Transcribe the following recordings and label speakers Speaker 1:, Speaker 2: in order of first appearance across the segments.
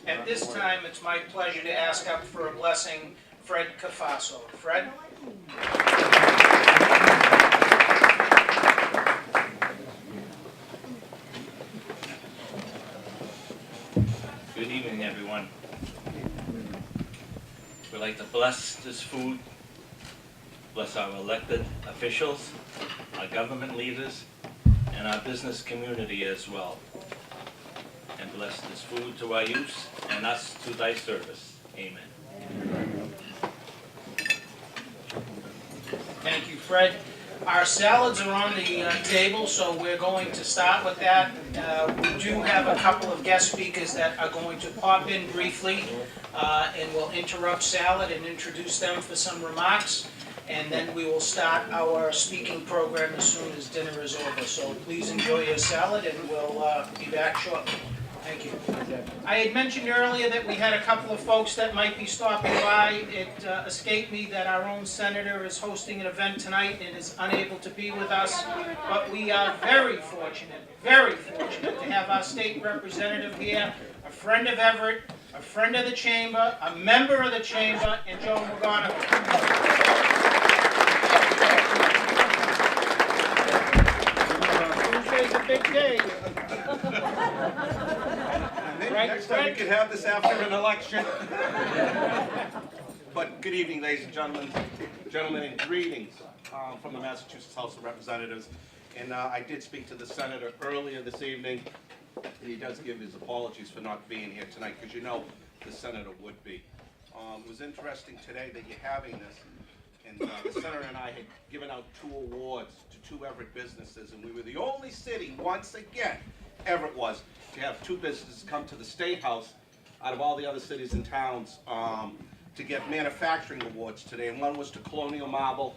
Speaker 1: At this time, it's my pleasure to ask up for a blessing Fred Cafasso. Fred?
Speaker 2: Good evening, everyone. We'd like to bless this food, bless our elected officials, our government leaders, and our business community as well. And bless this food to our use and us to thy service. Amen.
Speaker 1: Thank you, Fred. Our salads are on the table, so we're going to start with that. We do have a couple of guest speakers that are going to pop in briefly, and we'll interrupt salad and introduce them for some remarks, and then we will start our speaking program as soon as dinner is over. So please enjoy your salad, and we'll be back shortly. Thank you. I had mentioned earlier that we had a couple of folks that might be stopping by. It escaped me that our own senator is hosting an event tonight and is unable to be with us. But we are very fortunate to have our state representative here, a friend of Everett, a friend of the chamber, a member of the chamber, and Joe Magana. Tuesday's a big day.
Speaker 3: Maybe next time we could have this after an election. But good evening, ladies and gentlemen, and greetings from the Massachusetts House of Representatives. And I did speak to the senator earlier this evening, and he does give his apologies for not being here tonight, because you know the senator would be. It was interesting today that you're having this, and the senator and I had given out 2 awards to 2 Everett businesses, and we were the only city, once again, Everett was, to have 2 businesses come to the State House out of all the other cities and towns to get manufacturing awards today, and one was to Colonial Marble.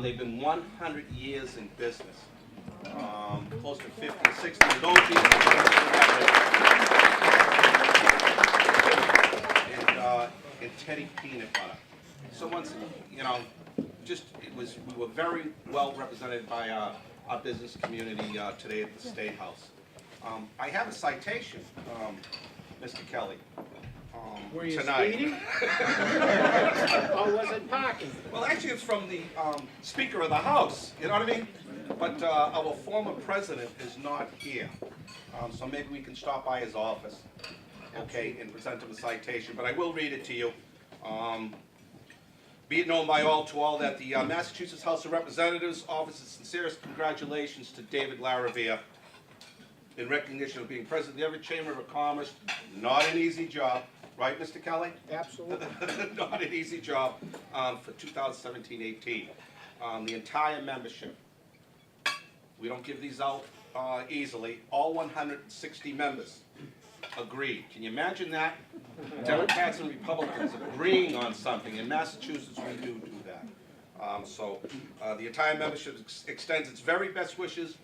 Speaker 3: They've been 100 years in business, close to 50, 60 of those years. And Teddy Peanut Butter. So once, you know, we were very well represented by our business community today at the State House. I have a citation, Mr. Kelly,
Speaker 1: Were you
Speaker 3: tonight.
Speaker 1: speeding? Or was it parking?
Speaker 3: Well, actually, it's from the Speaker of the House, you know what I mean? But our former president is not here, so maybe we can stop by his office, okay, and present him a citation. But I will read it to you. Be it known by all that the Massachusetts House of Representatives offers its sincerest congratulations to David Laravia in recognition of being president of the Everett Chamber of Commerce. Not an easy job, right, Mr. Kelly?
Speaker 1: Absolutely.
Speaker 3: Not an easy job for 2017-18. The entire membership, we don't give these out easily, all 160 members agreed. Can you imagine that? Democrats and Republicans agreeing on something. In Massachusetts, we do that. So the entire membership extends its very best wishes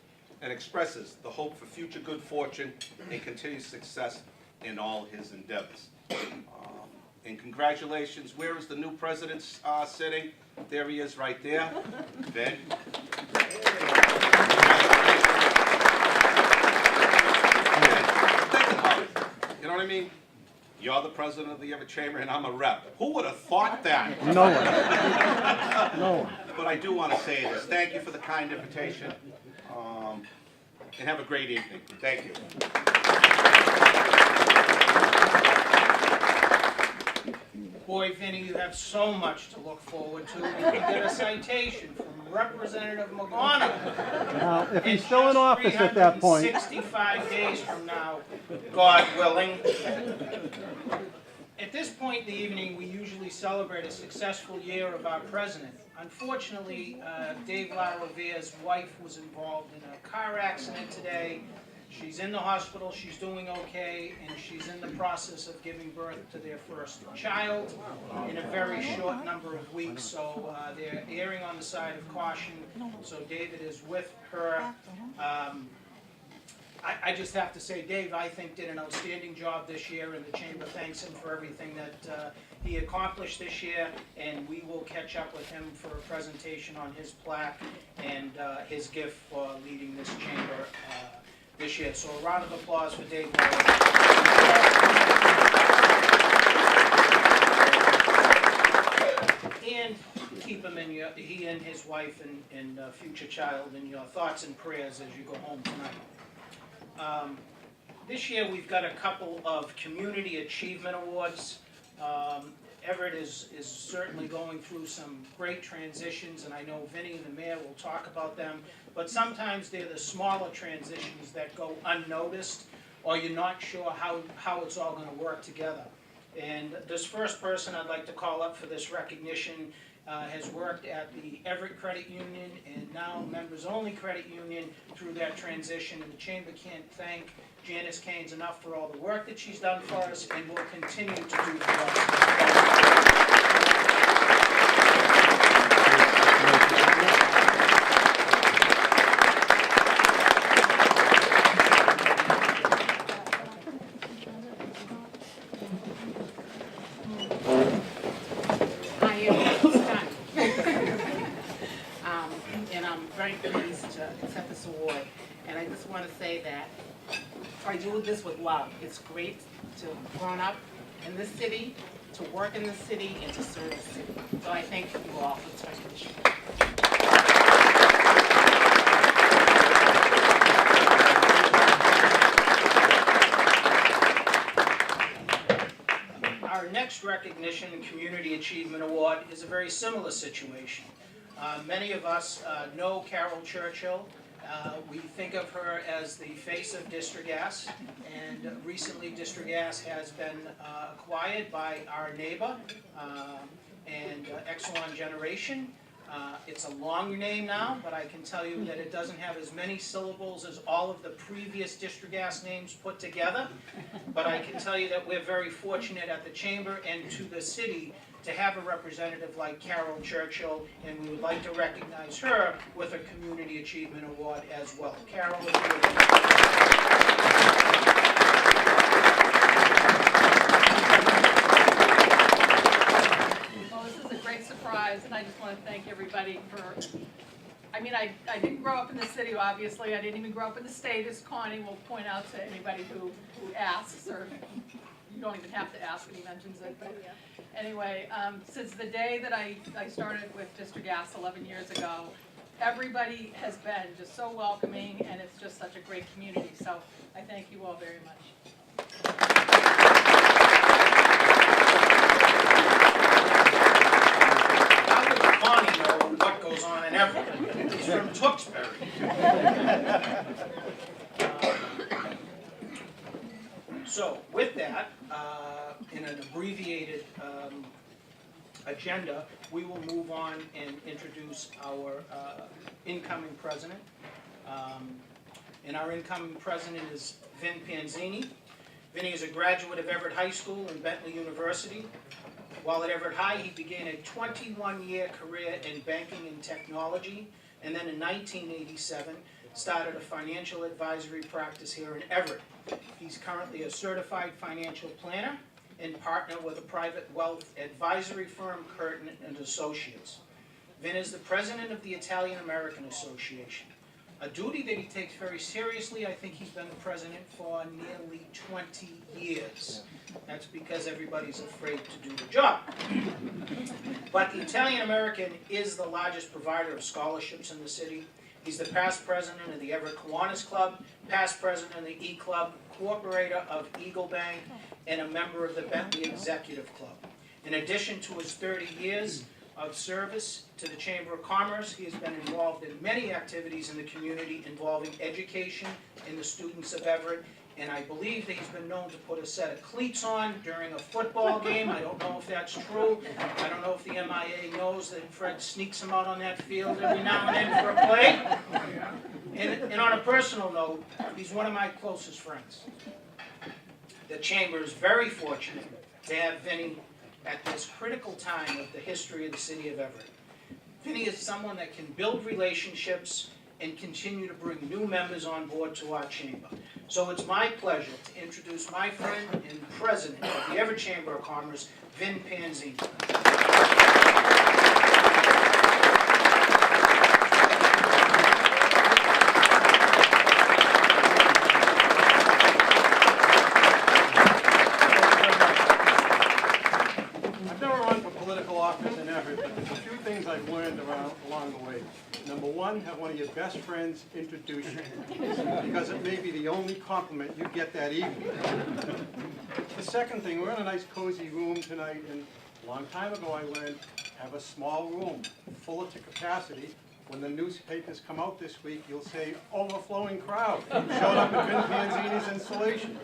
Speaker 3: and expresses the hope for future good fortune and continued success in all his endeavors. And congratulations, where is the new president sitting? There he is right there. Ben. Think about it. You know what I mean? You're the president of the Everett Chamber and I'm a rep. Who would have thought that?
Speaker 4: No one. No one.
Speaker 3: But I do want to say this. Thank you for the kind invitation. And have a great evening. Thank you.
Speaker 1: Boy, Vinny, you have so much to look forward to. You can get a citation from Representative Magana.
Speaker 4: Now, if he's still in office at that point.
Speaker 1: 65 days from now, God willing. At this point in the evening, we usually celebrate a successful year of our president. Unfortunately, Dave Laravia's wife was involved in a car accident today. She's in the hospital, she's doing okay, and she's in the process of giving birth to their first child in a very short number of weeks. So they're erring on the side of caution. So David is with her. I just have to say, Dave, I think, did an outstanding job this year, and the Chamber thanks him for everything that he accomplished this year, and we will catch up with him for a presentation on his plaque and his gift for leading this Chamber this year. So a round of applause for Dave. and keep him in he and his wife and future child in your thoughts and prayers as you go home tonight. This year we've got a couple of Community Achievement Awards. Everett is certainly going through some great transitions, and I know Vinny and the mayor will talk about them, but sometimes they're the smaller transitions that go unnoticed, or you're not sure how it's all going to work together. And this first person I'd like to call up for this recognition has worked at the Everett Credit Union and now Members Only Credit Union through that transition, and the Chamber can't thank Janice Caines enough for all the work that she's done for us and will continue to do for us.
Speaker 5: I am stunned. And I'm very pleased to accept this award. And I just want to say that I do this with love. It's great to have grown up in this city, to work in this city, and to serve the city. So I thank you all for this recognition.
Speaker 1: Our next recognition, Community Achievement Award, is a very similar situation. Many of us know Caryl Churchill. We think of her as the face of Distrigas, and recently Distrigas has been acquired by our neighbor and Exelon Generation. It's a long name now, but I can tell you that it doesn't have as many syllables as all of the previous Distrigas names put together. But I can tell you that we're very fortunate at the Chamber and to the city to have a representative like Caryl Churchill, and we would like to recognize her with a Community Achievement Award as well. Caryl, if you would.
Speaker 6: Well, this is a great surprise, and I just want to thank everybody for, I mean, I didn't grow up in the city, obviously. I didn't even grow up in the state, as Connie will point out to anybody who asks, or you don't even have to ask when he mentions it. But anyway, since the day that I started with Distrigas 11 years ago, everybody has been just so welcoming, and it's just such a great community. So I thank you all very much.
Speaker 1: How would Connie know what goes on in Everett? He's from Tewksbury. So with that, in an abbreviated agenda, we will move on and introduce our incoming president. And our incoming president is Vin Panzini. Vinny is a graduate of Everett High School and Bentley University. While at Everett High, he began a 21-year career in banking and technology, and then in 1987, started a financial advisory practice here in Everett. He's currently a certified financial planner and partner with a private wealth advisory firm, Curtin and Associates. Vin is the president of the Italian American Association, a duty that he takes very seriously. I think he's been the president for nearly 20 years. That's because everybody's afraid to do the job. But the Italian American is the largest provider of scholarships in the city. He's the past president of the Everett Kiwanis Club, past president of the E-Club, co-operator of Eagle Bank, and a member of the Bentley Executive Club. In addition to his 30 years of service to the Chamber of Commerce, he has been involved in many activities in the community involving education and the students of Everett, and I believe that he's been known to put a set of cleats on during a football game. I don't know if that's true. I don't know if the MIA knows that Fred sneaks him out on that field every now and then for a play. And on a personal note, he's one of my closest friends. The Chamber is very fortunate to have Vinny at this critical time of the history of the city of Everett. Vinny is someone that can build relationships and continue to bring new members on board to our chamber. So it's my pleasure to introduce my friend and president of the Everett Chamber of Commerce, Vin Panzini.
Speaker 4: I've never run for political office in Everett, but of your best friends introduce you, because it may be the only compliment you get that evening. The second thing, we're in a nice cozy room tonight, and a long time ago I learned have a small room full to capacity. When the newspapers come out this week, you'll say, overflowing crowd showed up at Vin Panzini's installation.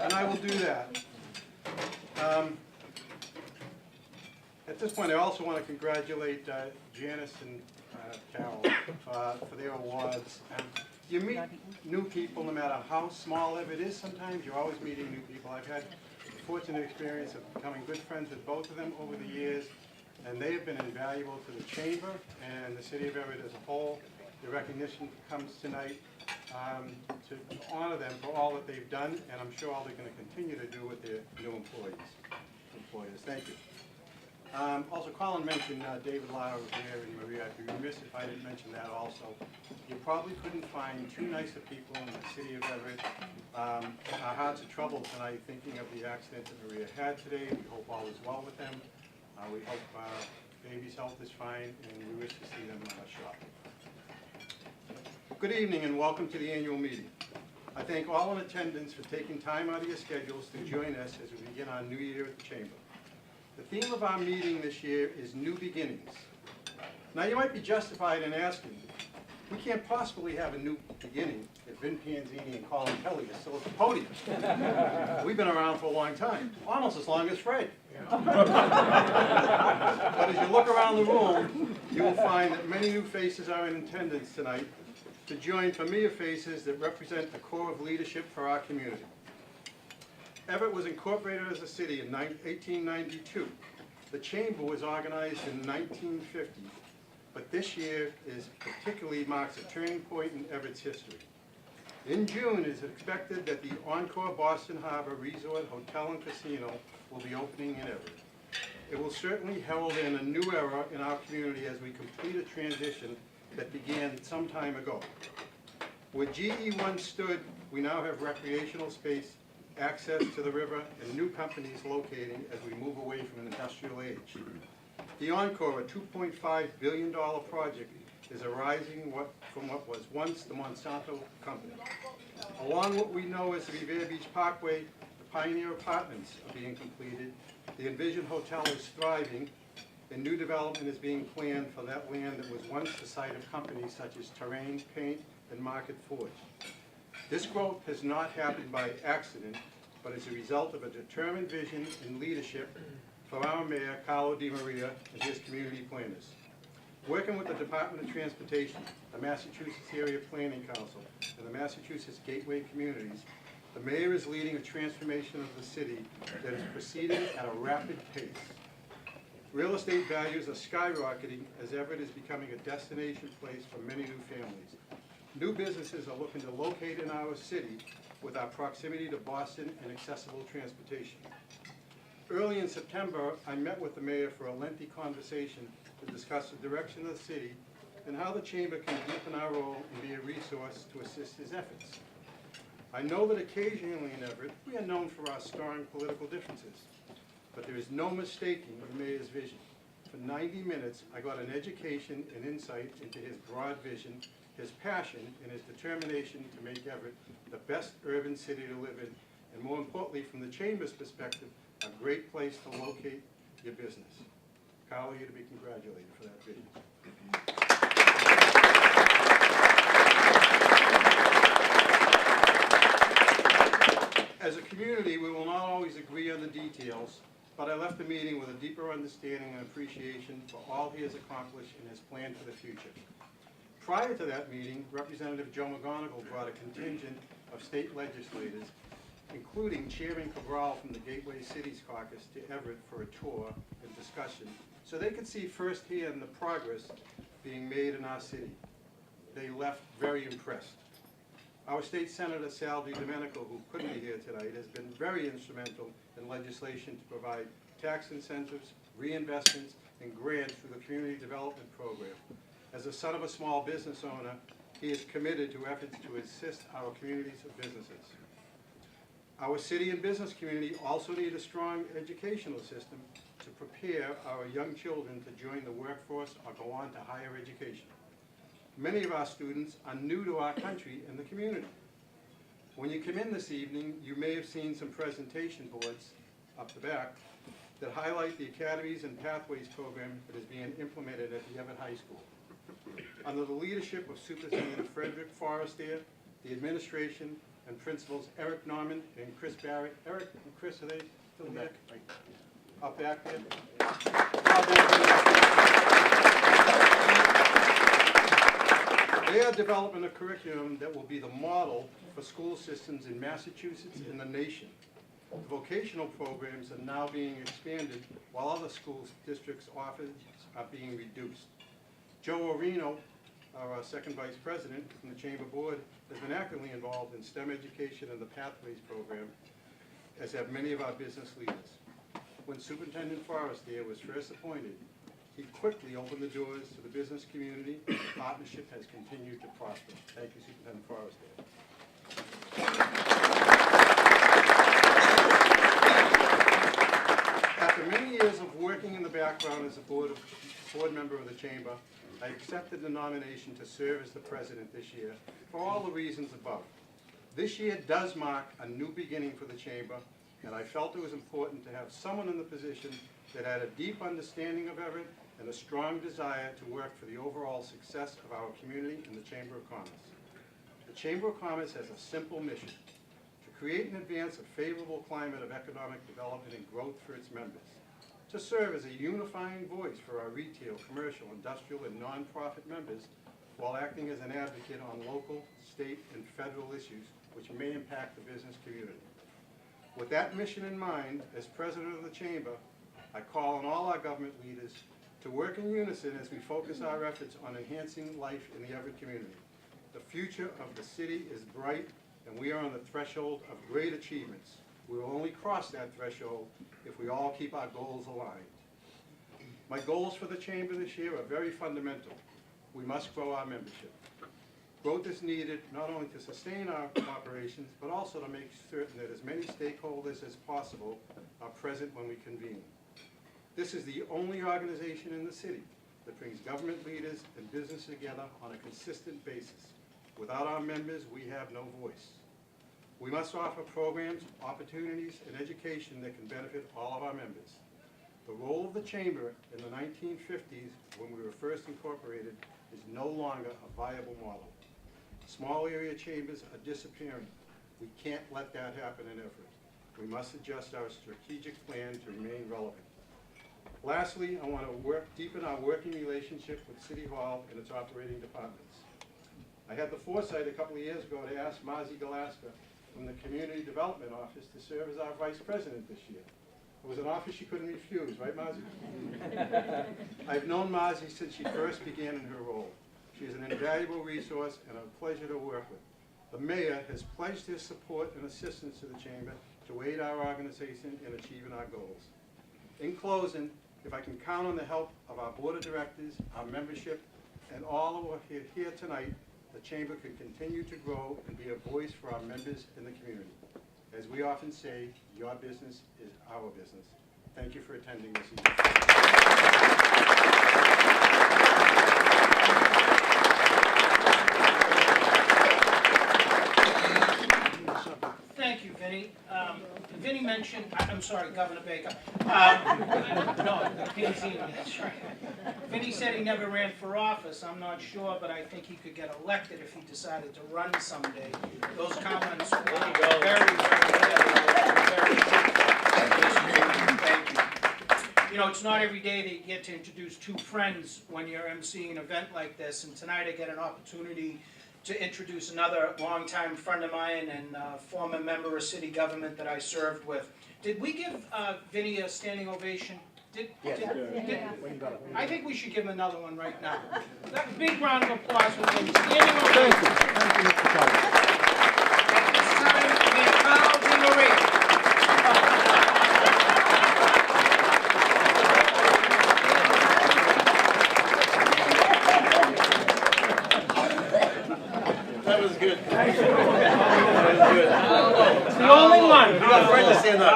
Speaker 4: And I will do that. At this point, I also want to congratulate Janice and Caryl for their awards. You meet new people, no matter how small of it is sometimes, you're always meeting new people. I've had the fortunate experience of becoming good friends with both of them over the years, and they have been invaluable to the Chamber and the City of Everett as a whole. The recognition comes tonight to honor them for all that they've done, and I'm sure all they're going to continue to do with their new employers. Thank you. Also, Colin mentioned David Lau here and Maria. I'd be remiss if I didn't mention that also. You probably couldn't find two nicer people in the City of Everett. Our hearts are troubled tonight thinking of the accident that Maria had today. We hope all is well with them. We hope baby's health is fine, and we wish to see them shortly. Good evening and welcome to the annual meeting. I thank all in attendance for taking time out of your schedules to join us as we begin our new year at the Chamber. The theme of our meeting this year is New Beginnings. Now you might be justified in asking, we can't possibly have a new beginning if Vin Panzini and Colin Kelly are still at the podium. We've been around for a long time, almost as long as Fred. But as you look around the room, you will find that many new faces are in attendance tonight to join familiar faces that represent the core of leadership for our community. Everett was incorporated as a city in 1892. The Chamber was organized in 1950, but this year particularly marks a turning point in Everett's history. In June, it is expected that the Encore Boston Harbor Resort Hotel and Casino will be opening in Everett. It will certainly herald in a new era in our community as we complete a transition that began some time ago. Where GE once stood, we now have recreational space, access to the river, and new companies locating as we move away from an industrial age. The Encore, a $2.5 billion project, is arising from what was once the Monsanto company. Along what we know as the Revere Beach Parkway, the Pioneer Apartments are being completed, the Envision Hotel is thriving, and new development is being planned for that land that was once the site of companies such as Terrain, Paint, and Market Forge. This growth has not happened by accident, but as a result of a determined vision and leadership from our Mayor, Carlo Di Maria, and his community planners. Working with the Department of Transportation, the Massachusetts Area Planning Council, and the Massachusetts Gateway Communities, the Mayor is leading a transformation of the city that is proceeding at a rapid pace. Real estate values are skyrocketing as Everett is becoming a destination place for many new families. New businesses are looking to locate in our city with our proximity to Boston and accessible transportation. Early in September, I met with the mayor for a lengthy conversation to discuss the direction of the city and how the Chamber can deepen our role and be a resource to assist his efforts. I know that occasionally in Everett, we are known for our strong political differences, but there is no mistaking the mayor's vision. For 90 minutes, I got an education and insight into his broad vision, his passion, and his determination to make Everett the best urban city to live in, and more importantly, from the Chamber's perspective, a great place to locate your business. Carl, you're to be congratulated for that vision. As a community, we will not always agree on the details, but I left the meeting with a deeper understanding and appreciation for all he has accomplished and his plan for the future. Prior to that meeting, Representative Joe McGonigal brought a contingent of state legislators, including Chairman Cabral from the Gateway Cities Caucus, to Everett for a tour and discussion, so they could see firsthand the progress being made in our city. They left very impressed. Our State Senator Sal DiDomenico, who couldn't be here tonight, has been very instrumental in legislation to provide tax incentives, reinvestments, and grants through the Community Development Program. As a son of a small business owner, he is committed to efforts to assist our communities of businesses. Our city and business community also need a strong educational system to prepare our young children to join the workforce or go on to higher education. many of our students are new to our country and the community. When you come in this evening, you may have seen some presentation boards up the back that highlight the Academies and Pathways program that is being implemented at the Everett High School. Under the leadership of Superintendent Frederick Forrester, the administration and principals Eric Norman and Chris Barrett. Eric and Chris, are they still there? Up back there? They are developing a curriculum that will be the model for school systems in Massachusetts and the nation. The vocational programs are now being expanded while other school districts' offers are being reduced. Joe Orino, our second vice president from the Chamber Board, has been actively involved in STEM education and the Pathways program, as have many of our business leaders. When Superintendent Forrester was first appointed, he quickly opened the doors to the business community, and the partnership has continued to prosper. Thank you, Superintendent Forrester. After many years of working in the background as a board member of the Chamber, I accepted the nomination to serve as the president this year for all the reasons above. This year does mark a new beginning for the Chamber, and I felt it was important to have someone in the position that had a deep understanding of Everett and a strong desire to work for the overall success of our community and the Chamber of Commerce. The Chamber of Commerce has a simple mission: to create and advance a favorable climate of economic development and growth for its members, to serve as a unifying voice for our retail, commercial, industrial, and nonprofit members, while acting as an advocate on local, state, and federal issues which may impact the business community. With that mission in mind, as president of the Chamber, I call on all our government leaders to work in unison as we focus our efforts on enhancing life in the Everett community. The future of the city is bright, and we are on the threshold of great achievements. We will only cross that threshold if we all keep our goals aligned. My goals for the Chamber this year are very fundamental. We must grow our membership. Growth is needed not only to sustain our operations, but also to make certain that as many stakeholders as possible are present when we convene. This is the only organization in the city that brings government leaders and business together on a consistent basis. Without our members, we have no voice. We must offer programs, opportunities, and education that can benefit all of our members. The role of the Chamber in the 1950s, when we were first incorporated, is no longer a viable model. Small area chambers are disappearing. We can't let that happen in Everett. We must adjust our strategic plan to remain relevant. Lastly, I want to deepen our working relationship with City Hall and its operating departments. I had the foresight a couple of years ago to ask Marzi Galaska from the Community Development Office to serve as our vice president this year. It was an offer she couldn't refuse, right, Marzi? I've known Marzi since she first began in her role. She is an invaluable resource and a pleasure to work with. The mayor has pledged his support and assistance to the Chamber to aid our organization in achieving our goals. In closing, if I can count on the help of our board of directors, our membership, and all who are here tonight, the Chamber can continue to grow and be a voice for our members in the community. As we often say, your business is our business. Thank you for attending this evening.
Speaker 1: Thank you, Vinnie. Vinnie mentioned, I'm sorry, Governor Baker. No, Vinnie's that's right. Vinnie said he never ran for office. I'm not sure, but I think he could get elected if he decided to run someday. Those comments were very, very Thank you. You know, it's not every day that you get to introduce two friends when you're emceeing an event like this, and tonight I get an opportunity to introduce another longtime friend of mine and former member of city government that I served with. Did we give Vinnie a standing ovation? I think we should give him another one right now. That big round of applause for Vinnie. Standing ovation.
Speaker 4: Thank you, Mr. Carter.
Speaker 1: At this time, may Carl be Marie.
Speaker 3: That was good.
Speaker 1: The only one.
Speaker 3: You got a friend to stand up.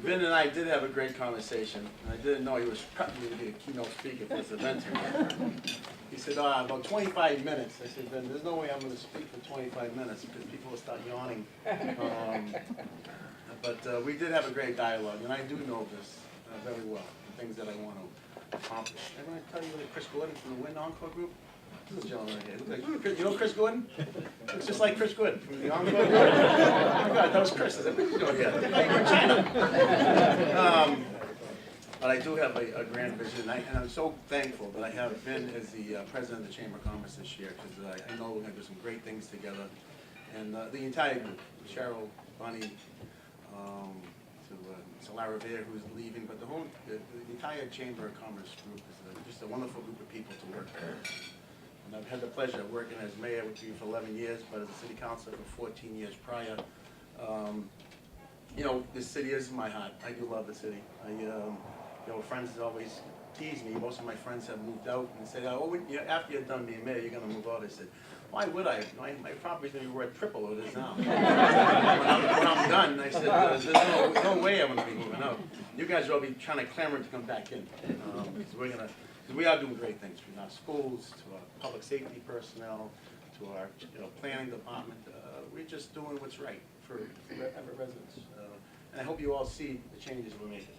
Speaker 7: Vin and I did have a great conversation, and I didn't know he was prepping me to be a keynote speaker for this event tonight. He said, about 25 minutes. I said, Vin, there's no way I'm going to speak for 25 minutes because people will start yawning. But we did have a great dialogue, and I do know this very well, the things that I want to accomplish. I'm going to tell you that Chris Gordon from the Wind Encore Group. This gentleman right here. Look like, you know Chris Gordon? Looks just like Chris Gordon from the Encore Group. Oh my God, that was Chris. I said, what are you doing here? Like you're in China. But I do have a grand vision, and I'm so thankful that I have Vin as the president of the Chamber of Commerce this year, because I know we're going to do some great things together. And the entire group, Cheryl, Bunny, to Lara Revere, who's leaving, but the entire Chamber of Commerce group is just a wonderful group of people to work with. And I've had the pleasure of working as mayor with you for 11 years, but as a city councilor for 14 years prior. You know, this city is my heart. I do love the city. You know, friends always tease me. Most of my friends have moved out and say, oh, after you're done being mayor, you're going to move out. I said, why would I? My property's going to be worth triple what it is now. when I'm done, I said, there's no way I'm going to be moving out. You guys will be trying to clamor to come back in. Because we are doing great things from our schools to our public safety personnel to our planning department. We're just doing what's right for Everett residents. And I hope you all see the changes we're making.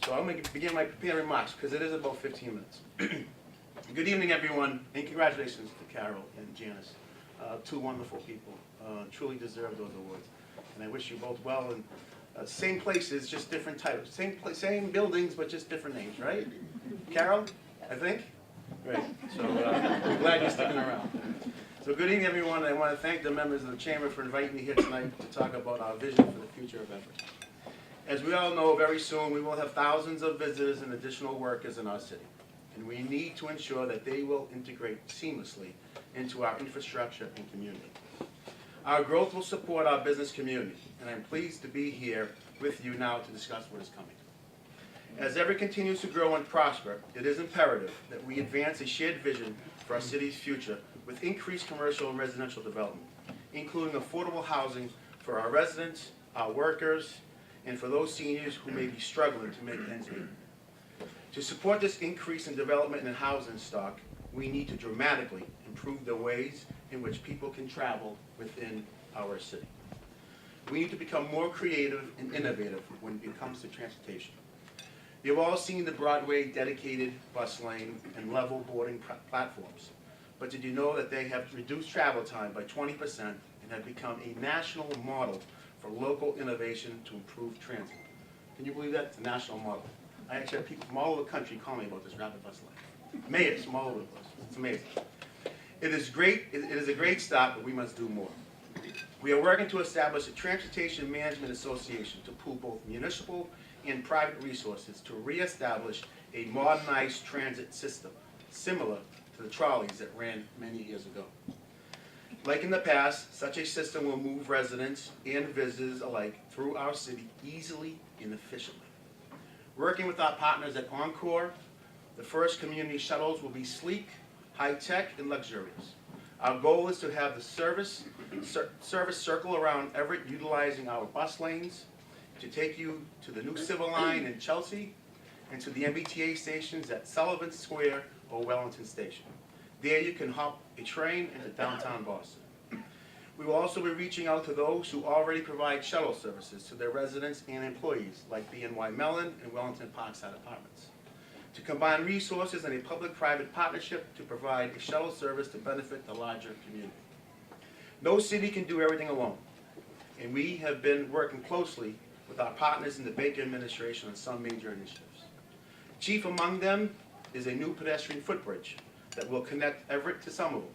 Speaker 7: So I'm going to begin my prepared remarks because it is about 15 minutes. Good evening, everyone, and congratulations to Caryl and Janice, two wonderful people, truly deserve those awards. And I wish you both well. And same places, just different titles. Same buildings, but just different names, right? Caryl, I think? Great. So I'm glad you're sticking around. So good evening, everyone. I want to thank the members of the Chamber for inviting me here tonight to talk about our vision for the future of Everett. As we all know, very soon we will have thousands of visitors and additional workers in our city. And we need to ensure that they will integrate seamlessly into our infrastructure and community. Our growth will support our business community, and I'm pleased to be here with you now to discuss what is coming. As Everett continues to grow and prosper, it is imperative that we advance a shared vision for our city's future with increased commercial and residential development, including affordable housing for our residents, our workers, and for those seniors who may be struggling to make ends meet. To support this increase in development and housing stock, we need to dramatically improve the ways in which people can travel within our city. We need to become more creative and innovative when it comes to transportation. You've all seen the Broadway dedicated bus lane and level boarding platforms, but did you know that they have reduced travel time by 20% and have become a national model for local innovation to improve transit? Can you believe that? It's a national model. I actually have people from all over the country call me about this rapid bus lane. Mayors from all over the place. It's amazing. It is great. It is a great start, but we must do more. We are working to establish a Transportation Management Association to pool both municipal and private resources to reestablish a modernized transit system, similar to the trolleys that ran many years ago. Like in the past, such a system will move residents and visitors alike through our city easily and efficiently. Working with our partners at Encore, the first community shuttles will be sleek, high-tech, and luxurious. Our goal is to have the service circle around Everett utilizing our bus lanes to take you to the new Civil Line in Chelsea and to the MBTA stations at Sullivan Square or Wellington Station. There you can hop a train into downtown Boston. We will also be reaching out to those who already provide shuttle services to their residents and employees, like BNY Mellon and Wellington Parkside Apartments, to combine resources in a public-private partnership to provide a shuttle service to benefit the larger community. No city can do everything alone, and we have been working closely with our partners in the Baker administration on some major initiatives. Chief among them is a new pedestrian footbridge that will connect Everett to Somerville,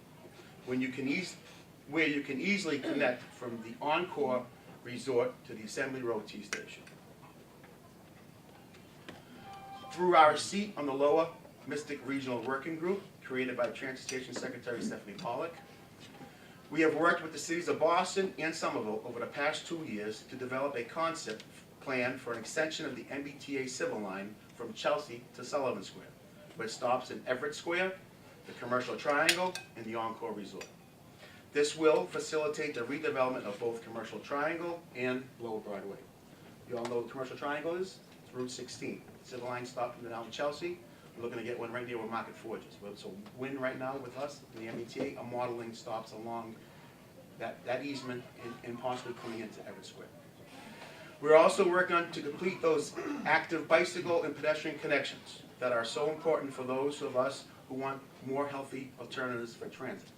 Speaker 7: where you can easily connect from the Encore Resort to the Assembly Road T Station. Through our seat on the Lower Mystic Regional Working Group, created by Transportation Secretary Stephanie Pollack, we have worked with the cities of Boston and Somerville over the past 2 years to develop a concept plan for an extension of the MBTA Civil Line from Chelsea to Sullivan Square, where it stops in Everett Square, the Commercial Triangle, and the Encore Resort. This will facilitate the redevelopment of both Commercial Triangle and Lower Broadway. You all know the commercial triangle is? It's Route 16. Civil line stopped from down in Chelsea. We're looking to get one right there where Market Forges. So Win right now with us, the MBTA, are modeling stops along that easement and possibly coming into Everett Square. We're also working on to complete those active bicycle and pedestrian connections that are so important for those of us who want more healthy alternatives for transit.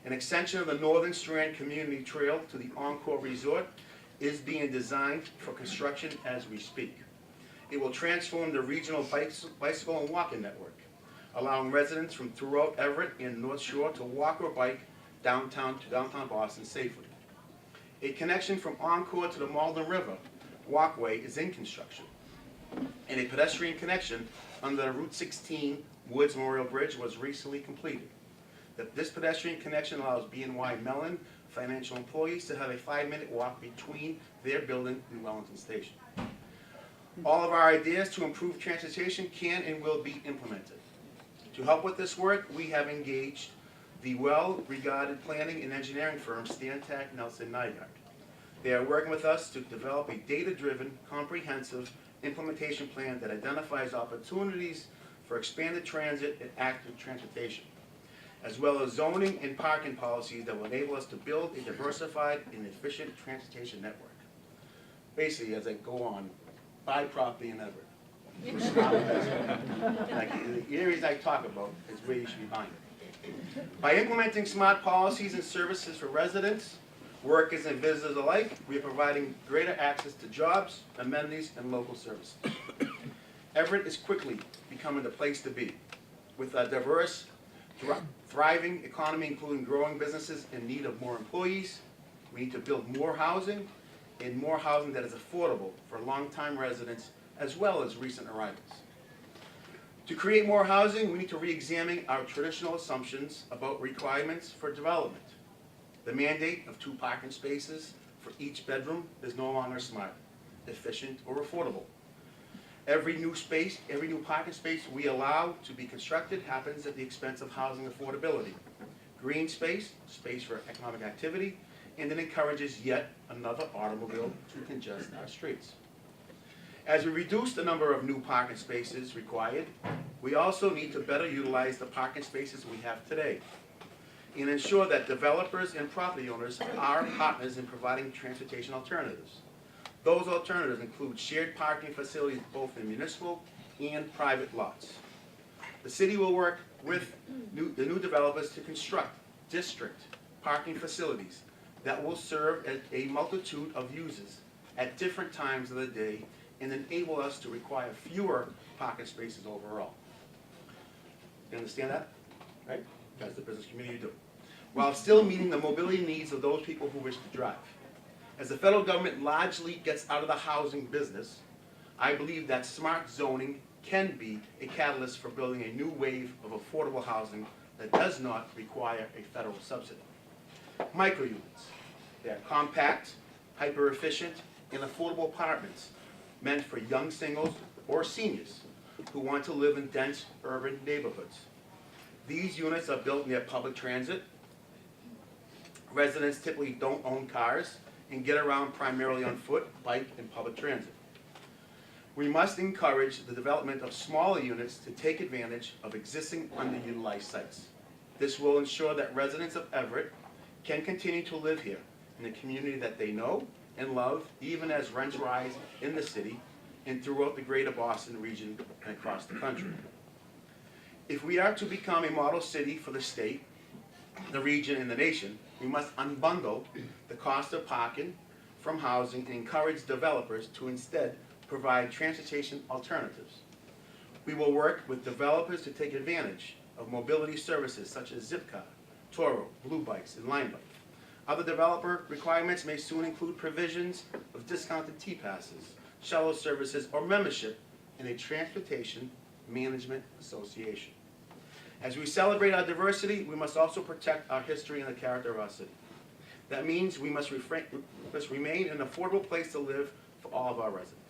Speaker 7: An extension of the Northern Strand Community Trail to the Encore Resort is being designed for construction as we speak. It will transform the regional bicycle and walking network, allowing residents from throughout Everett and North Shore to walk or bike downtown to downtown Boston safely. A connection from Encore to the Malden River walkway is in construction, and a pedestrian connection under the Route 16 Woods Memorial Bridge was recently completed. This pedestrian connection allows BNY Mellon financial employees to have a 5-minute walk between their building and Wellington Station. All of our ideas to improve transportation can and will be implemented. To help with this work, we have engaged the well-regarded planning and engineering firm Stantec Nelson Nygaard. They are working with us to develop a data-driven, comprehensive implementation plan that identifies opportunities for expanded transit and active transportation, as well as zoning and parking policies that will enable us to build a diversified and efficient transportation network. Basically, as I go on, buy property in Everett. Like, the areas I talk about is where you should be buying it. By implementing smart policies and services for residents, workers, and visitors alike, we are providing greater access to jobs, amenities, and local services. Everett is quickly becoming the place to be, with a diverse, thriving economy, including growing businesses in need of more employees. We need to build more housing, and more housing that is affordable for longtime residents as well as recent arrivals. To create more housing, we need to re-examine our traditional assumptions about requirements for development. The mandate of 2 parking spaces for each bedroom is no longer smart, efficient, or affordable. Every new parking space we allow to be constructed happens at the expense of housing affordability. Green space, space for economic activity, and it encourages yet another automobile to congest our streets. As we reduce the number of new parking spaces required, we also need to better utilize the parking spaces we have today and ensure that developers and property owners are partners in providing transportation alternatives. Those alternatives include shared parking facilities both in municipal and private lots. The city will work with the new developers to construct district parking facilities that will serve as a multitude of users at different times of the day and enable us to require fewer parking spaces overall. You understand that? Right? As the business community do. While still meeting the mobility needs of those people who wish to drive. As the federal government largely gets out of the housing business, I believe that smart zoning can be a catalyst for building a new wave of affordable housing that does not require a federal subsidy. Micro-units. They are compact, hyper-efficient, and affordable apartments meant for young singles or seniors who want to live in dense urban neighborhoods. These units are built near public transit. Residents typically don't own cars and get around primarily on foot, bike, and public transit. We must encourage the development of smaller units to take advantage of existing underutilized sites. This will ensure that residents of Everett can continue to live here in a community that they know and love, even as rents rise in the city and throughout the greater Boston region and across the country. If we are to become a model city for the state, the region, and the nation, we must unbundle the cost of parking from housing and encourage developers to instead provide transportation alternatives. We will work with developers to take advantage of mobility services such as Zipcar, Toro, Blue Bikes, and Line Bike. Other developer requirements may soon include provisions of discounted T-passes, shuttle services, or membership in a transportation management association. As we celebrate our diversity, we must also protect our history and the character of our city. That means we must remain an affordable place to live for all of our residents.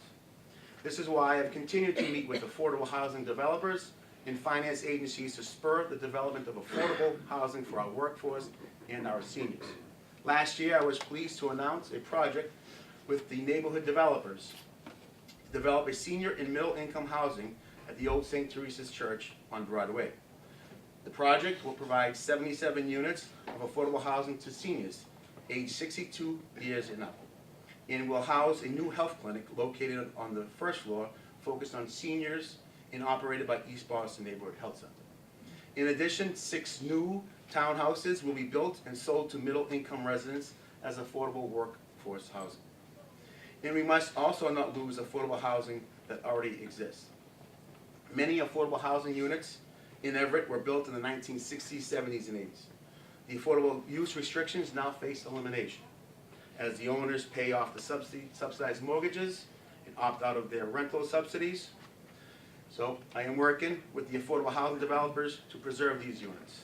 Speaker 7: This is why I've continued to meet with affordable housing developers and finance agencies to spur the development of affordable housing for our workforce and our seniors. Last year, I was pleased to announce a project with the neighborhood developers to develop a senior and middle-income housing at the old St. Teresa's Church on Broadway. The project will provide 77 units of affordable housing to seniors aged 62 years and up, and will house a new health clinic located on the first floor focused on seniors and operated by East Boston Neighborhood Health Center. In addition, 6 new townhouses will be built and sold to middle-income residents as affordable workforce housing. And we must also not lose affordable housing that already exists. Many affordable housing units in Everett were built in the 1960s, 70s, and 80s. The affordable use restrictions now face elimination as the owners pay off the subsidized mortgages and opt out of their rental subsidies. So I am working with the affordable housing developers to preserve these units.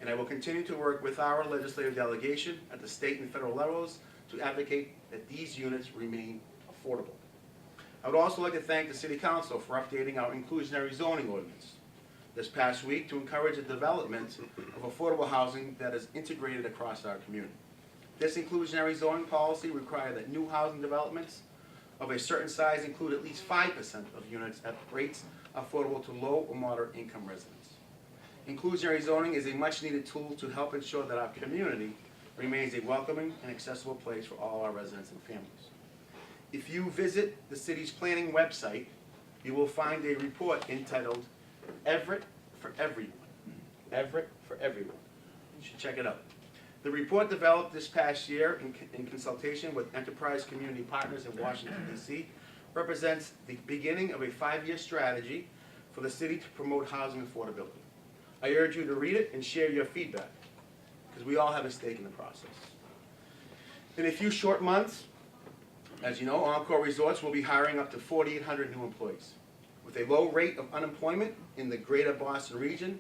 Speaker 7: And I will continue to work with our legislative delegation at the state and federal levels to advocate that these units remain affordable. I would also like to thank the City Council for updating our inclusionary zoning ordinance this past week to encourage the development of affordable housing that is integrated across our community. This inclusionary zoning policy requires that new housing developments of a certain size include at least 5% of units at rates affordable to low or moderate income residents. Inclusionary zoning is a much-needed tool to help ensure that our community remains a welcoming and accessible place for all our residents and families. If you visit the city's planning website, you will find a report entitled Everett for Everyone. Everett for Everyone. You should check it out. The report developed this past year in consultation with Enterprise Community Partners in Washington, D.C. represents the beginning of a 5-year strategy for the city to promote housing affordability. I urge you to read it and share your feedback, because we all have a stake in the process. In a few short months, as you know, Encore Resorts will be hiring up to 4,800 new employees. With a low rate of unemployment in the greater Boston region,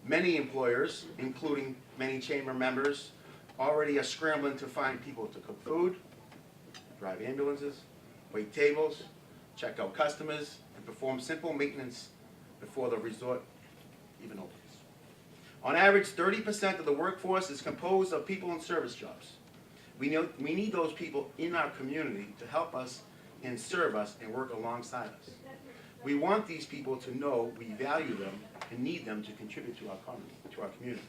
Speaker 7: many employers, including many chamber members, already are scrambling to find people to cook food, drive ambulances, wait tables, check out customers, and perform simple maintenance before the resort even opens. On average, 30% of the workforce is composed of people in service jobs. We need those people in our community to help us and serve us and work alongside us. We want these people to know we value them and need them to contribute to our community.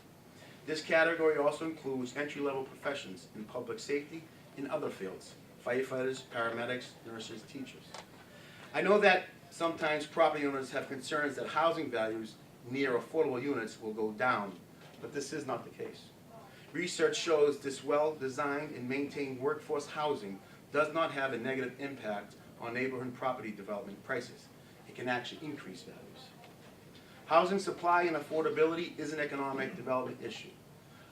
Speaker 7: This category also includes entry-level professions in public safety and other fields, firefighters, paramedics, nurses, teachers. I know that sometimes property owners have concerns that housing values near affordable units will go down, but this is not the case. Research shows this well-designed and maintained workforce housing does not have a negative impact on neighborhood property development prices. It can actually increase values. Housing supply and affordability is an economic development issue.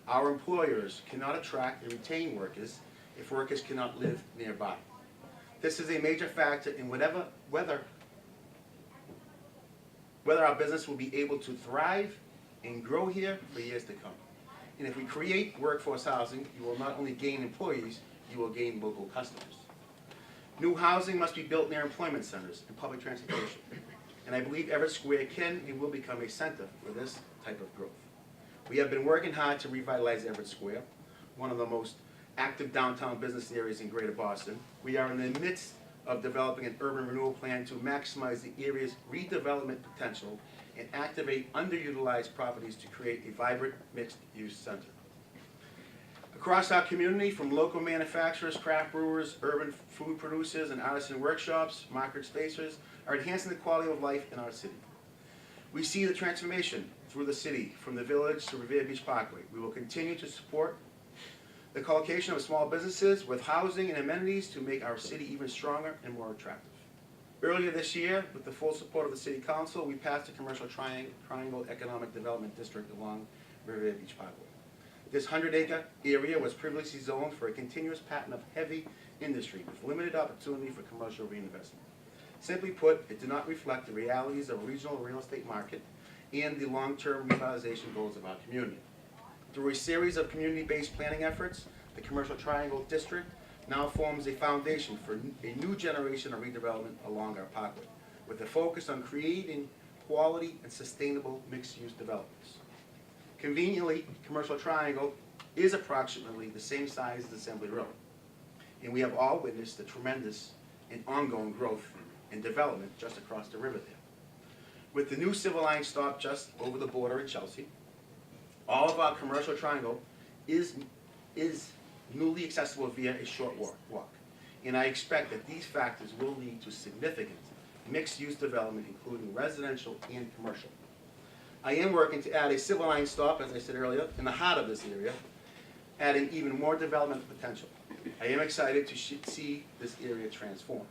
Speaker 7: Our employers cannot attract and retain workers if workers cannot live nearby. This is a major factor in whether our business will be able to thrive and grow here for years to come. And if we create workforce housing, you will not only gain employees, you will gain local customers. New housing must be built near employment centers and public transportation. And I believe Everett Square can and will become a center for this type of growth. We have been working hard to revitalize Everett Square, one of the most active downtown business areas in Greater Boston. We are in the midst of developing an urban renewal plan to maximize the area's redevelopment potential and activate underutilized properties to create a vibrant mixed-use center. Across our community, from local manufacturers, craft brewers, urban food producers, and artisan workshops, market spacers are enhancing the quality of life in our city. We see the transformation through the city, from the village to Revere Beach Parkway. We will continue to support the collocation of small businesses with housing and amenities to make our city even stronger and more attractive. Earlier this year, with the full support of the City Council, we passed a commercial triangle economic development district along Revere Beach Parkway. This 100-acre area was previously zoned for a continuous pattern of heavy industry with limited opportunity for commercial reinvestment. Simply put, it did not reflect the realities of a regional real estate market and the long-term revitalization goals of our community. Through a series of community-based planning efforts, the Commercial Triangle District now forms a foundation for a new generation of redevelopment along our parkway, with a focus on creating quality and sustainable mixed-use developments. Conveniently, Commercial Triangle is approximately the same size as Assembly Road, and we have all witnessed the tremendous and ongoing growth and development just across the river there. With the new Civil Line stop just over the border in Chelsea, all of our commercial triangle is newly accessible via a short walk. And I expect that these factors will lead to significant mixed-use development, including residential and commercial. I am working to add a Civil Line stop, as I said earlier, in the heart of this area, adding even more development potential. I am excited to see this area transform.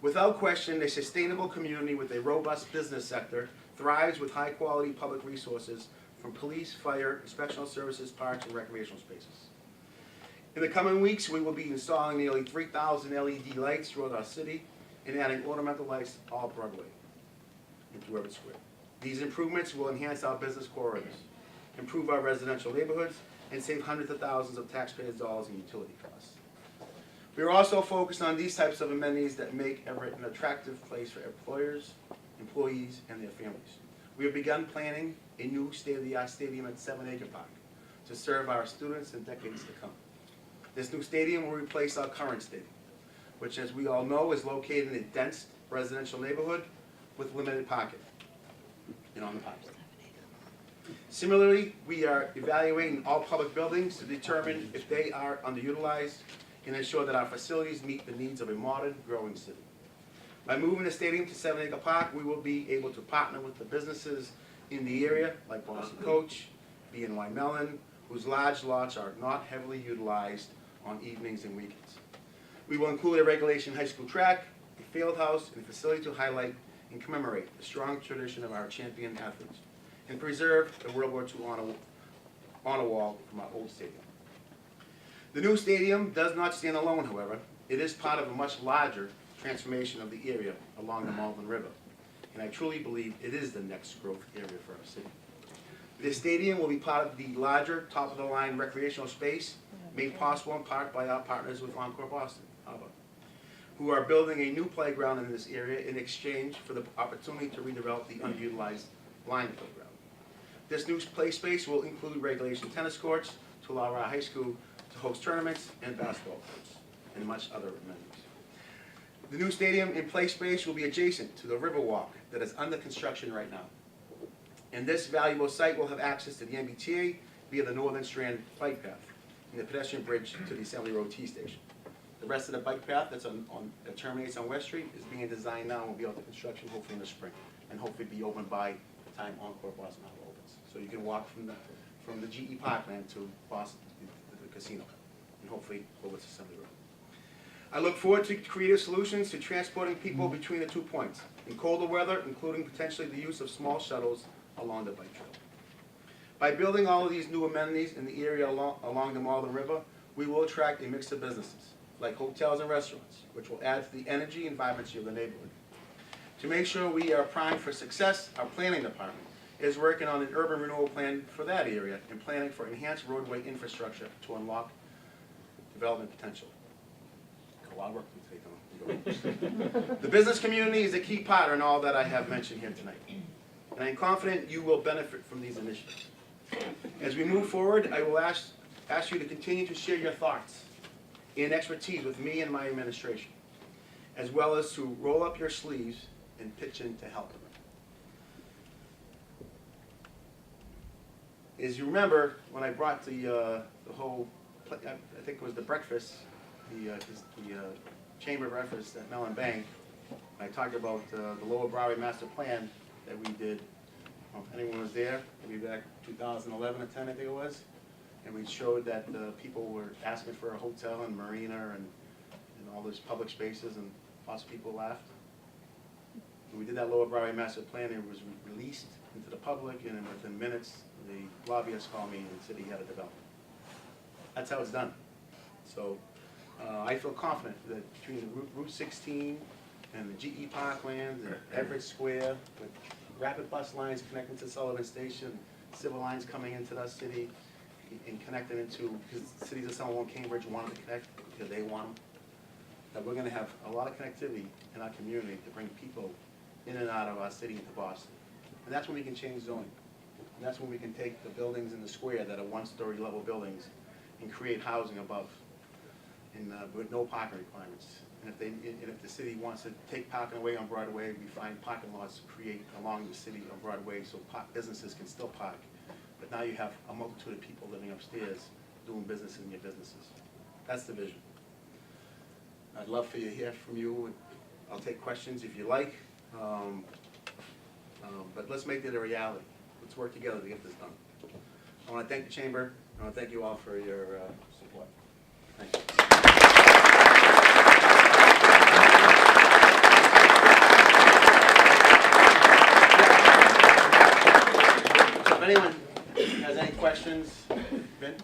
Speaker 7: Without question, a sustainable community with a robust business sector thrives with high-quality public resources from police, fire, inspectional services, parks, and recreational spaces. In the coming weeks, we will be installing nearly 3,000 LED lights throughout our city and adding ornamental lights all Broadway and through Everett Square. These improvements will enhance our business corridors, improve our residential neighborhoods, and save hundreds of thousands of taxpayers' dollars in utility costs. We are also focused on these types of amenities that make Everett an attractive place for employers, employees, and their families. We have begun planning a new state-of-the-art stadium at 7 Acre Park to serve our students in decades to come. This new stadium will replace our current stadium, which, as we all know, is located in a dense residential neighborhood with limited parking and on the parkway. Similarly, we are evaluating all public buildings to determine if they are underutilized and ensure that our facilities meet the needs of a modern, growing city. By moving the stadium to 7 Acre Park, we will be able to partner with the businesses in the area, like Boston Coach, B&Y Mellon, whose large lots are not heavily utilized on evenings and weekends. We will include a regulation high school track, a field house, and a facility to highlight and commemorate the strong tradition of our champion athletes, and preserve the World War II honor wall from our old stadium. The new stadium does not stand alone, however. It is part of a much larger transformation of the area along the Malvern River, and I truly believe it is the next growth area for our city. This stadium will be part of the larger, top-of-the-line recreational space made possible in part by our partners with Encore Boston Harbor, who are building a new playground in this area in exchange for the opportunity to redevelop the underutilized blind playground. This new play space will include regulation tennis courts to allow our high school to host tournaments and basketball courts, and much other amenities. The new stadium and play space will be adjacent to the Riverwalk that is under construction right now. And this valuable site will have access to the MBTA via the Northern Strand bike path and the pedestrian bridge to the Assembly Road T station. The rest of the bike path that terminates on West Street is being designed now and will be out to construction hopefully in the spring, and hopefully be open by the time Encore Boston Harbor opens. So you can walk from the GE Parkland to Boston, to the casino, and hopefully over to Assembly Road. I look forward to creative solutions to transporting people between the 2 points. In colder weather, including potentially the use of small shuttles along the bike trail. By building all of these new amenities in the area along the Malvern River, we will attract a mix of businesses, like hotels and restaurants, which will add to the energy and vibrancy of the neighborhood. To make sure we are primed for success, our planning department is working on an urban renewal plan for that area and planning for enhanced roadway infrastructure to unlock development potential. Got a lot of work to take on. The business community is a key partner in all that I have mentioned here tonight, and I'm confident you will benefit from these initiatives. As we move forward, I will ask you to continue to share your thoughts and expertise with me and my administration, as well as to roll up your sleeves and pitch in to help. As you remember, when I brought the whole, I think it was the breakfast, the chamber breakfast at Mellon Bank, I talked about the Lower Broadway master plan that we did. If anyone was there, maybe back 2011 or 10, I think it was, and we showed that people were asking for a hotel and marina and all those public spaces, and lots of people laughed. When we did that Lower Broadway master plan, it was released into the public, and within minutes, the lobbyist called me and said he had a development. That's how it's done. So I feel confident that between Route 16 and the GE Parkland and Everett Square, with rapid bus lines connecting to Sullivan Station, civil lines coming into that city and connecting into, because cities of Somerville and Cambridge wanted to connect because they want them, that we're going to have a lot of connectivity in our community to bring people in and out of our city into Boston. And that's when we can change zoning. And that's when we can take the buildings in the square that are one-story level buildings and create housing above, and with no parking requirements. And if the city wants to take parking away on Broadway, we find parking lots to create along the city on Broadway so businesses can still park. But now you have a multitude of people living upstairs doing business in your businesses. That's the vision. I'd love for you to hear from you. I'll take questions if you like. But let's make it a reality. Let's work together to get this done. I want to thank the Chamber. I want to thank you all for your support. Thank you. So if anyone has any questions, Ben?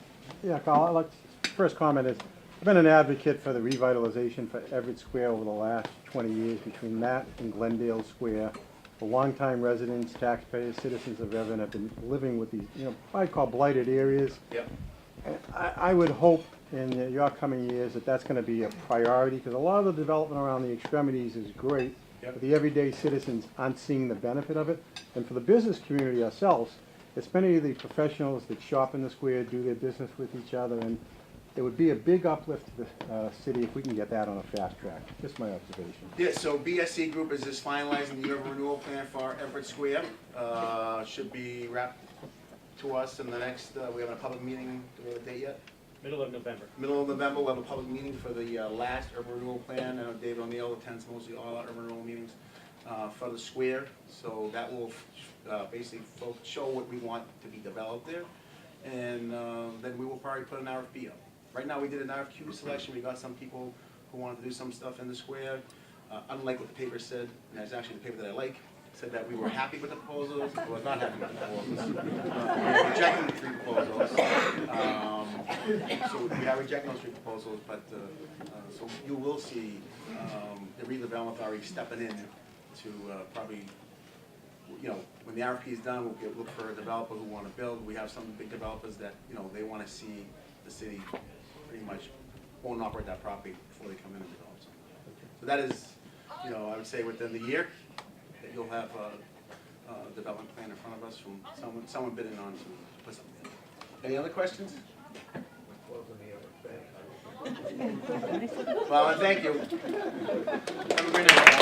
Speaker 4: Yeah, Carl, I'd like to, first comment is, I've been an advocate for the revitalization for Everett Square over the last 20 years between that and Glendale Square. The longtime residents, taxpayers, citizens of Everett have been living with these, what I call blighted areas.
Speaker 7: Yep.
Speaker 4: And I would hope in your coming years that that's going to be a priority, because a lot of the development around the extremities is great,
Speaker 7: Yep.
Speaker 4: but the everyday citizens aren't seeing the benefit of it. And for the business community ourselves, it's many of the professionals that shop in the square, do their business with each other, and it would be a big uplift to the city if we can get that on a fast track. Just my observation.
Speaker 7: Yeah, so BSC Group is just finalizing the urban renewal plan for Everett Square. Should be wrapped to us in the next, we have a public meeting, do we have a date yet?
Speaker 8: Middle of November.
Speaker 7: Middle of November, we'll have a public meeting for the last urban renewal plan. I know David O'Neill attends mostly all our urban renewal meetings for the square. So that will basically show what we want to be developed there. And then we will probably put an RFP up. Right now, we did an RFQ selection. We got some people who wanted to do some stuff in the square. Unlike what the paper said, and it's actually the paper that I like, said that we were happy with the proposals. We were not happy with the proposals. We were rejecting the 3 proposals. So we are rejecting those 3 proposals, but so you will see the redevelopment authority stepping in to probably, when the RFP is done, we'll look for a developer who want to build. We have some big developers that, they want to see the city pretty much own and operate that property before they come in and develop something. So that is, I would say within the year, that you'll have a development plan in front of us from someone bidding on to put something in. Any other questions? Well, thank you. Have a great night.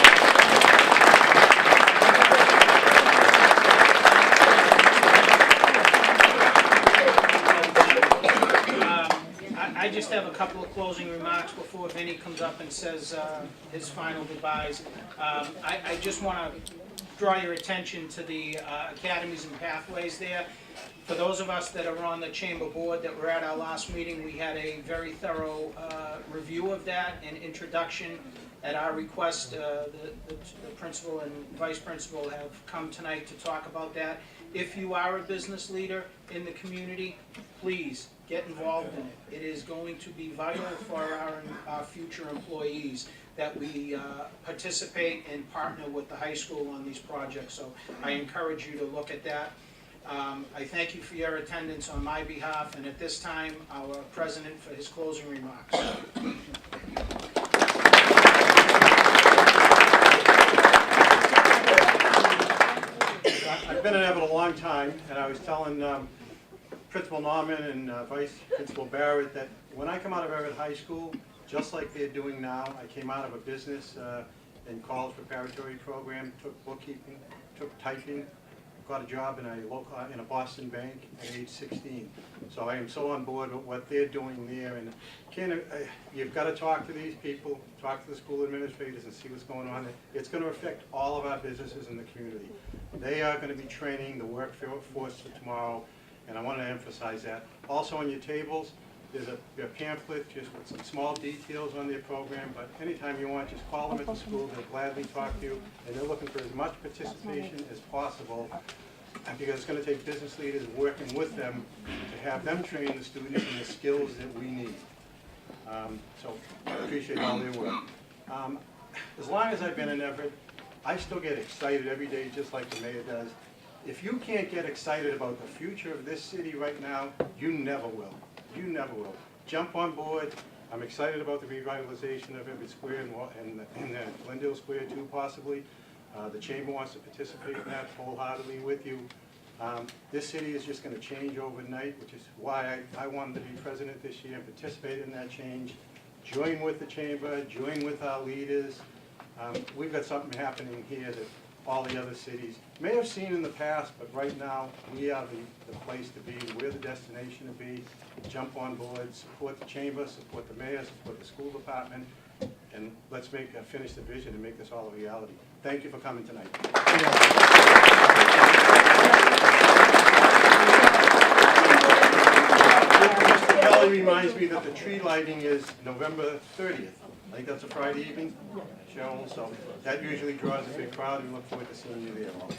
Speaker 1: I just have a couple of closing remarks before Vinnie comes up and says his final goodbyes. I just want to draw your attention to the academies and pathways there. For those of us that are on the chamber board that were at our last meeting, we had a very thorough review of that and introduction. At our request, the principal and vice principal have come tonight to talk about that. If you are a business leader in the community, please get involved in it. It is going to be vital for our future employees that we participate and partner with the high school on these projects. So I encourage you to look at that. I thank you for your attendance on my behalf, and at this time, our president for his closing remarks.
Speaker 4: I've been in Everett a long time, and I was telling Principal Norman and Vice Principal Barrett that when I come out of Everett High School, just like they're doing now, I came out of a business and college preparatory program, took bookkeeping, took typing, got a job in a Boston bank at age 16. So I am so on board with what they're doing there, and you've got to talk to these people, talk to the school administrators and see what's going on. It's going to affect all of our businesses in the community. They are going to be training the workforce for tomorrow, and I want to emphasize that. Also on your tables, there's a pamphlet just with some small details on their program, but anytime you want, just call them at the school. They'll gladly talk to you, and they're looking for as much participation as possible, because it's going to take business leaders working with them to have them train the students in the skills that we need. So I appreciate all their work. As long as I've been in Everett, I still get excited every day just like the mayor does. If you can't get excited about the future of this city right now, you never will. You never will. Jump on board. I'm excited about the revitalization of Everett Square and Glendale Square too, possibly. The chamber wants to participate in that wholeheartedly with you. This city is just going to change overnight, which is why I wanted to be president this year and participate in that change. join with the chamber, join with our leaders. We've got something happening here that all the other cities may have seen in the past, but right now, we are the place to be. We're the destination to be. Jump on board, support the chamber, support the mayor, support the school department, and let's finish the vision and make this all a reality. Thank you for coming tonight. Mr. Kelly reminds me that the tree lighting is November 30th. I think that's a Friday evening, Cheryl, so that usually draws a big crowd, and we look forward to seeing you there also.